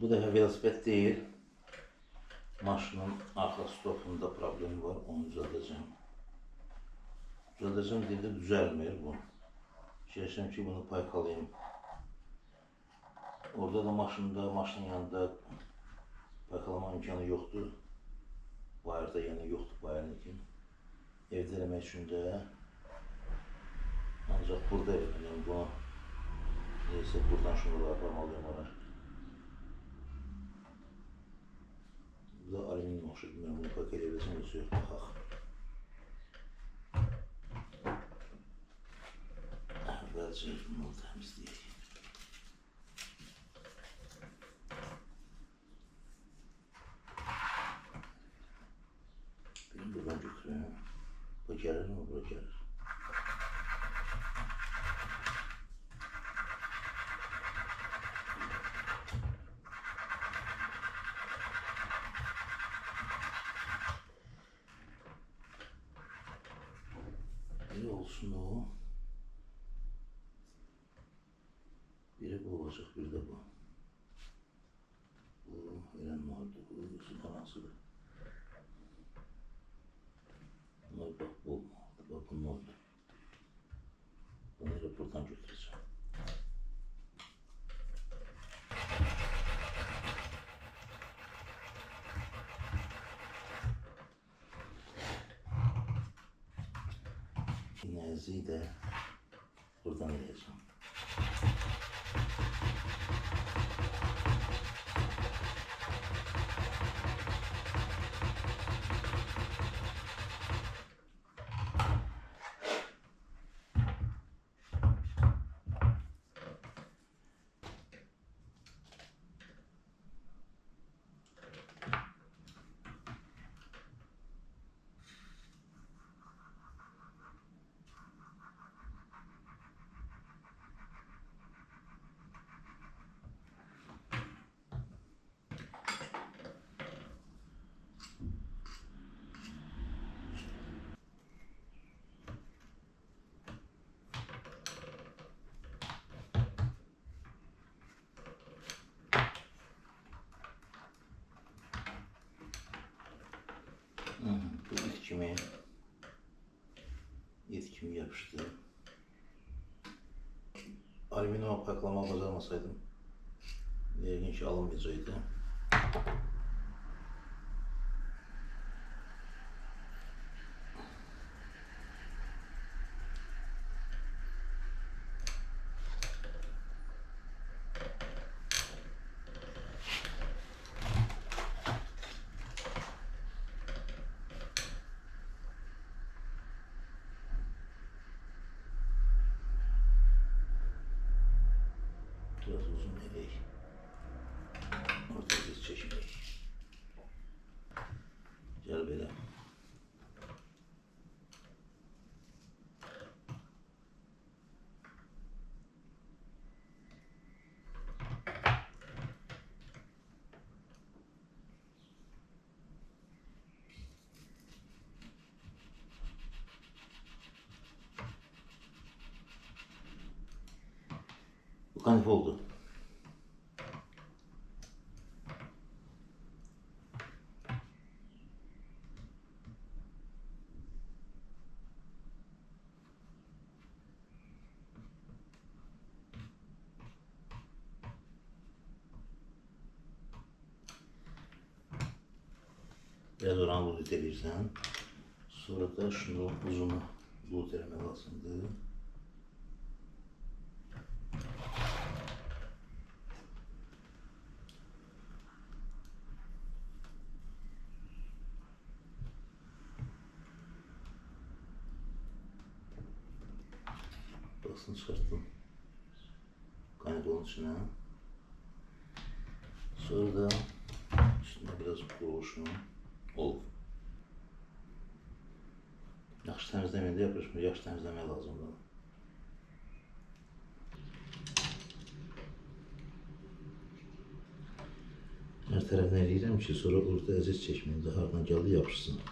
Bu dəfə velosiped deyil. Maşının arxa stopunda problem var, onu düzəldəcəm. Düzəldəcəm deyildə düzəlmir bu. Fikirləşirəm ki, bunu paykalayayım. Orada da maşının yanında paykalama imkanı yoxdur. Bayırda yəni yoxdur bayırın ki. Evdə eləmək üçün də ancaq burada eləməliyim bunu. Neyse buradan şunu aparmalıyım oraya. Bu da alüminyum oxşudur. Mən bunu paket edebiləcəm, yoxsa yox, baxaq. Əvvəlcə bunu təmizləyək. Birini buradan götürəyim. Bu gəlir mi? Bura gəlir. Biri olsun o. Biri bu olacaq, biri də bu. Bu elə vardı, bu arasıdır. Bunlar bax bu olmalıdır, bax bunun oldu. Bunu elə buradan götürəcəm. Nəziyi də buradan eləyəcəm. Bu it kimi yapıştı. Alüminyum paklama bacarmasaydım yəqin ki alınmayacaqdı. Biraz uzun eləyik. Orta biz çəkməyik. Gəl belə. Bu kanif oldu. Biraz oranı bulut edirsən. Sonra da şunu uzunu bulut eləmək lazımdır. Basını çıxartdım. Kaynadığın içine. Sonra da üstüne biraz kuruluşunu ol. Yaxşı təmizləməyəndə yapışmır, yaxşı təmizləmək lazımdır. Hər tərəfdən eləyirəm ki, sonra orada əziz çəkməyində hardan gəldi yapışsın.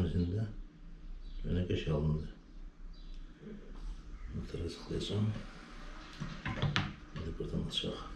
təmizində önə qəş alındı. Notara tıklayacağım. Şimdi buradan açaq.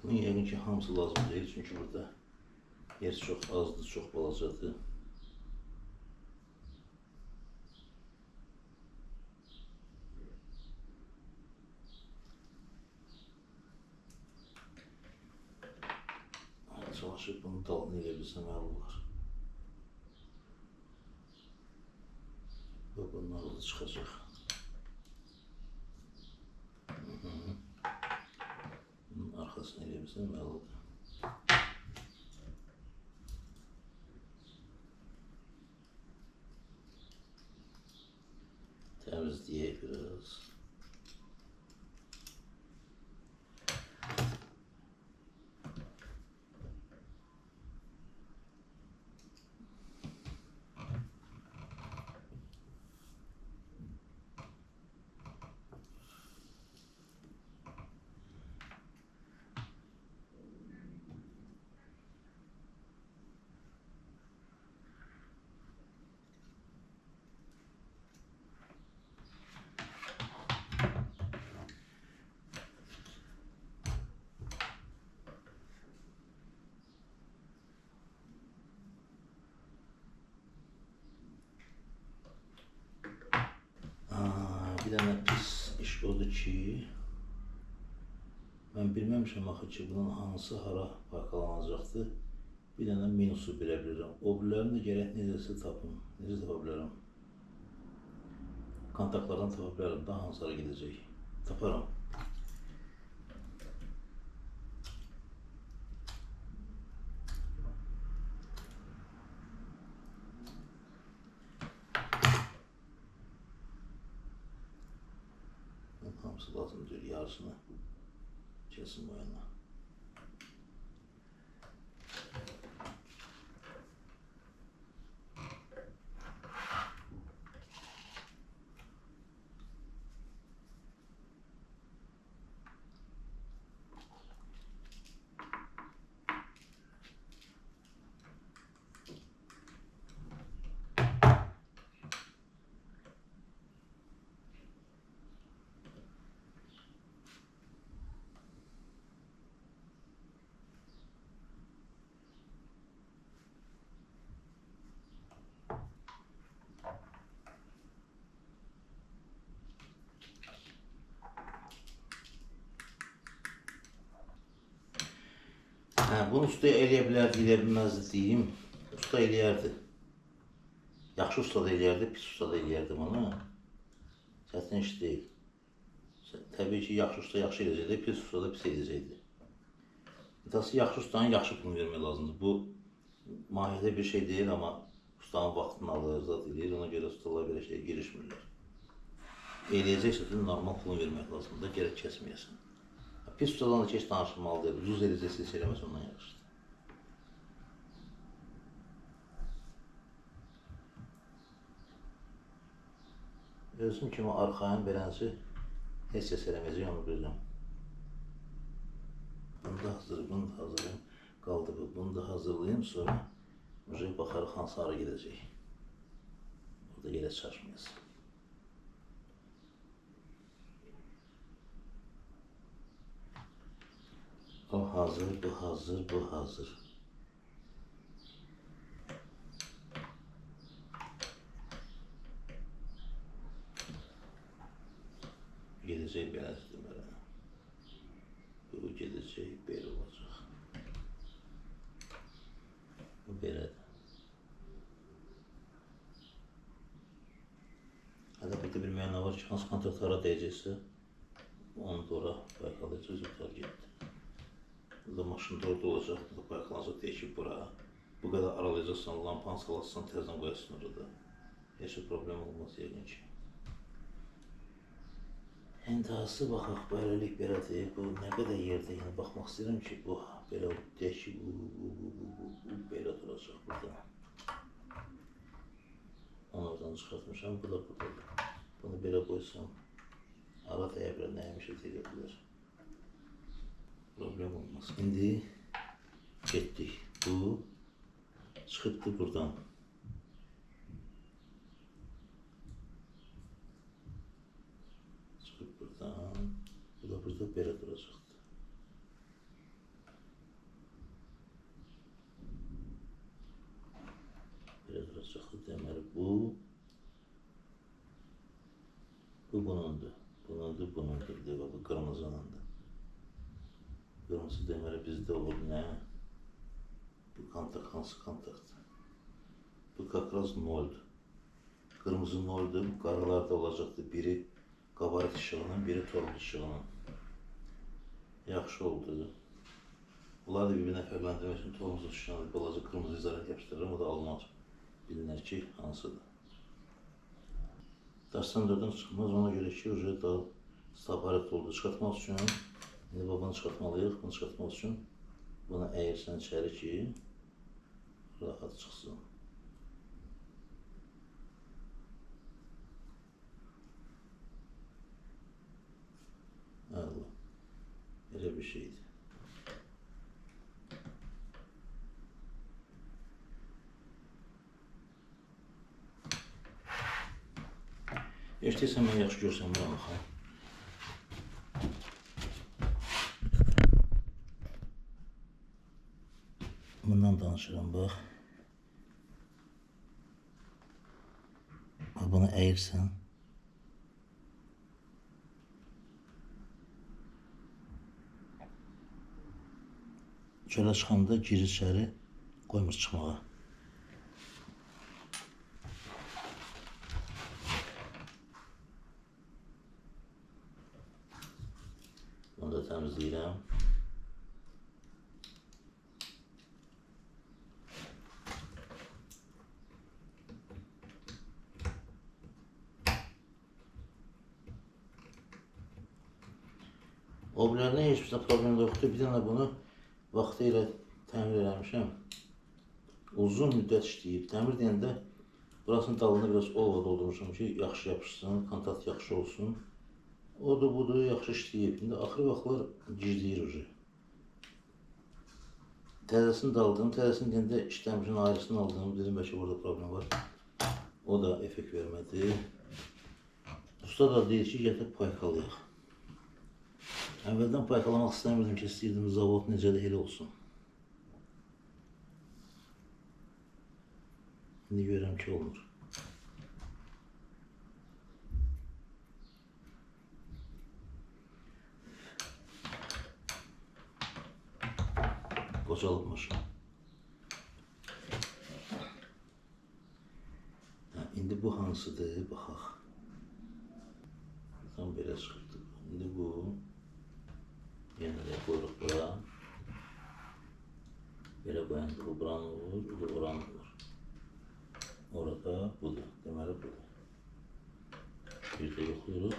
Bunun yəqin ki hamısı lazım deyil, çünki burada yer çox azdır, çox balacadır. Çalışıb bunu dalını elə bilsəm əl olar. Və bunun ağzı çıxacaq. Bunun arxasını elə bilsəm əl olar. Təmizləyək biraz. Bir dənə pis iş odur ki, mən bilməmişəm axı ki, bunun hansı hara parqalanacaqdır. Bir dənə minusu bilə bilirəm. O birilərini də gərək necəsə tapım. Necə tapa bilərəm? Kontaktlardan tapa bilərəm da hansı hara gedəcək. Taparam. Hamısı lazım deyil, yarısını kesin bu yana. Bunu usta eləyə bilərdi, eləyə bilməzdi deyim. Usta eləyərdi. Yaxşı usta da eləyərdi, pis usta da eləyərdi bunu. Çətin iş deyil. Təbii ki, yaxşı usta yaxşı eləyəcəkdi, pis usta da pis eləyəcəkdi. Əsası yaxşı ustanın yaxşı pulunu vermək lazımdır. Bu mahiyyətə bir şey deyil, amma ustanın vaxtını alır, zat eləyir, ona görə ustalar belə şeyə girişmirlər. Eləyəcəksə də normal pulunu vermək lazımdır, gərək kəsməyəsin. Pis ustadan da ki, heç danışılmalı deyil. Uzun eləyəcəksə heç eləməsə ondan yaxşıdır. Özüm kimi arxayın belənsi heç kəs eləməyəcək, onu bilirəm. Bunu da hazırlayım, bunu da hazırlayım. Qaldı bu, bunu da hazırlayayım, sonra baxarıq hansı hara gedəcək. Burada yerə çarpmayasın. O hazır, bu hazır, bu hazır. Gedəcək beləsidir mənə. Bu gedəcək, belə olacaq. Bu belədir. ki, hansı kontaktlara dəyəcəksə, onu da ora bayqalayacaq, yutar getdi. Burada maşın da orada olacaq, burada bayqalanacaq, deyək ki, bura. Bu qədər aralayacaqsan, lampanı salasın, təzdən qoyasın orada. Heç bir problem olmaz yəqin ki. İntihası baxaq, beləlik belədir. Bu nə qədər yerdə, yəni baxmaq istəyirəm ki, bu belə deyək ki, bu belə duracaq burada. Onu oradan çıxartmışam, bu da buradadır. Bunu belə qoysam, ara dəyə bilər, nəyəmişə deyə bilər. Problem olmaz. İndi getdik. Bu çıxıbdı buradan. Çıxıb buradan. Bu da burada belə duracaqdı. Belə duracaqdı. Deməli bu bunundur. Bunundur. Bu qırmızınındır. Qırmızı deməli bizdə olur nə? Bu kontakt hansı kontaktdır? Bu kakraz 0'dur. Qırmızı 0'dur. Bu qaralar da olacaqdı. Biri qabaret işığının, biri torul işığının. Yaxşı oldu. Bunlar da bir-birinə fərqləndirmək üçün torumuz işığına balaca qırmızı izarət yapışdırırım. O da alınır. Bilinir ki, hansıdır. Daşdan dördən çıxmaz. Ona görə ki, уже da staparet oldu. Çıxartmaq üçün, indi bunu çıxartmalıyıq. Bunu çıxartmaq üçün bunu əyirsən içəri ki, rahat çıxsın. Allah, belə bir şeydir. İştəyirsən, mən yaxşı görsəm, buna baxayım. Bundan danışıram, bax. Bunu əyirsən. Çölə çıxanda gir içəri, qoymur çıxmağa. Bunu da təmizləyirəm. O bilərdə heç bir problem yoxdur. Bir dənə bunu vaxtı ilə təmir eləmişəm. Uzun müddət işləyib. Təmir deyəndə burasının dalında biraz ova doldurmuşam ki, yaxşı yapışsın, kontakt yaxşı olsun. Odur, budur, yaxşı işləyib. İndi axır vaxtlar gizləyir ucu. Təzəsini də aldım. Təzəsini deyəndə işləmişin ayrısını aldım. Dedim, bəlkə burada problem var. O da effekt vermədi. Usta da deyir ki, gətirib paykalayaq. Əvvəldən paykalamaq istəmirdim ki, istəyirdim zavod necə də elə olsun. İndi görürəm ki, olmur. Qocalıb maşın. İndi bu hansıdır, baxaq. Tam belə çıxırdı. İndi bu yenə də qoyuruq bura. Belə qoyanda bu buranı olur, bu da buranı olur. Orada budur, deməli budur. Bir də yoxlayırıq.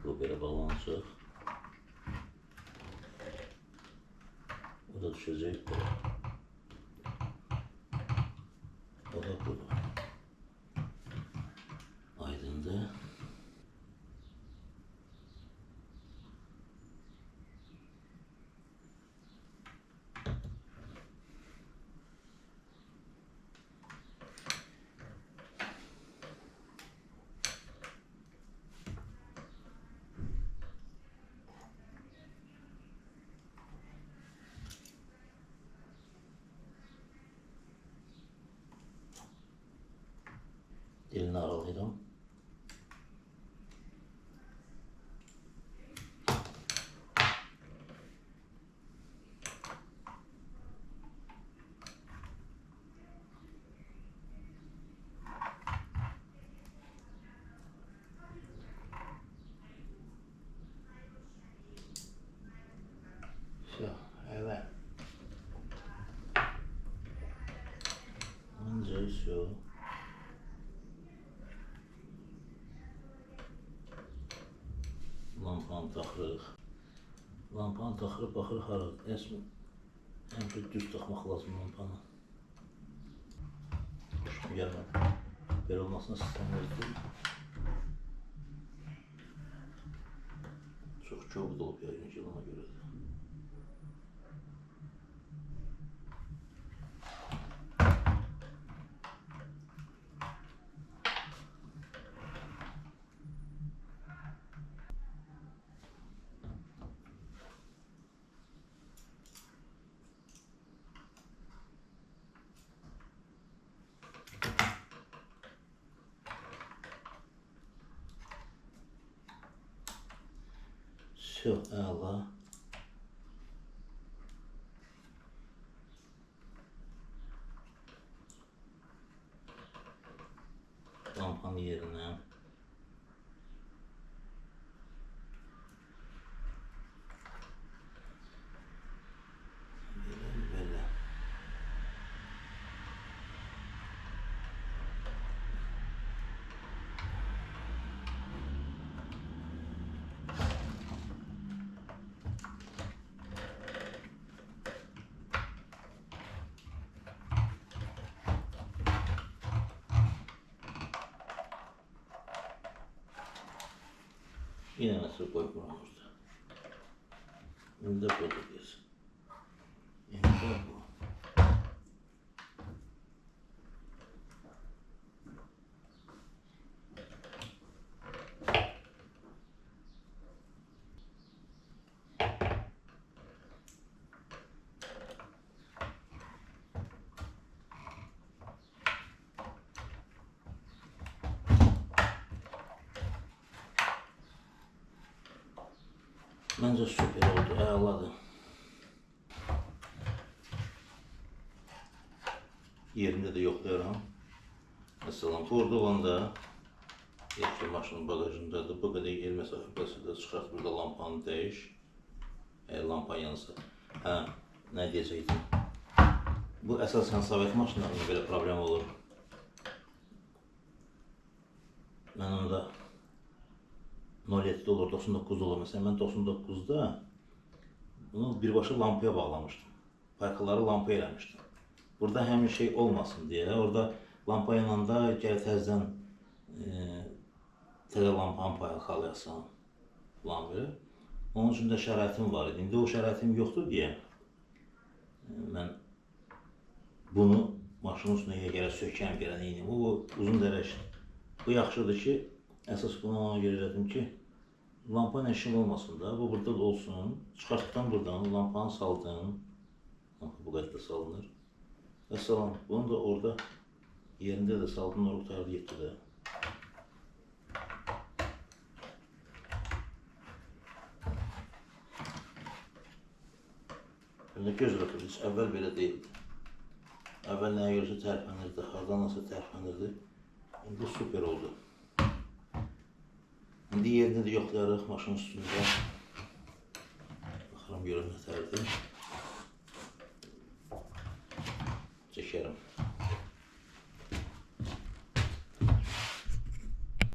Bu belə bağlanacaq. O da düşəcək bura. O da budur. Aydındır. Все, evet. Önce все. Lampanı taxırıq. Lampanı taxırıb baxırıq haradır. Həmişə düz taxmaq lazım lampanı. Xoşum gəlmədi. Belə olmasına istəmirdim. Çox kobud olub yəqin ki, ona görə də. Все, əla. Lampanın yerinə. Belə. Yine nasıl koymuram orada. İndi də burada deyəsən. İndi də bu. Məncə süper oldu, əladır. Yerində də yoxlayıram. Məsələn, burada olanda eski maşının bagajındadır. Bu qədər yer məsafəsində çıxart, burada lampanı dəyiş. Lampa yansa. Hə, nə deyəcəkdim? Bu əsasən Sovet maşınlarında belə problem olur. Mən onda 07'de olur, 99'da olur. Mesela ben 99'da bunu birbaşa lampaya bağlamıştım. Parkaları lampa eləmişdim. Burada həmin şey olmasın diye. Orada lampa yanında gəl təzdən təzə lampanı paylayasan falan belə. Onun üçün də şəraitim var idi. İndi o şəraitim yoxdur deyə mən bunu maşının üstünə gələ sökəm, gələ neyim. O uzun dərə işdir. Bu yaxşıdır ki, əsas bunu ona görə elədim ki, lampa ilə işim olmasın da, bu burada da olsun. Çıxartdan buradan lampanı saldım. Lampa bu qədər də salınır. Və salam, bunu da orada yerində də saldım, orada qutardı getdi də. Belə göz rakır, heç əvvəl belə deyildi. Əvvəl nəyə görsə tərpənirdi, hardan nasıl tərpənirdi. İndi süper oldu. İndi yerini də yoxlayarıq maşının üstündə. Baxıram görün nətərdir. Çəkərəm.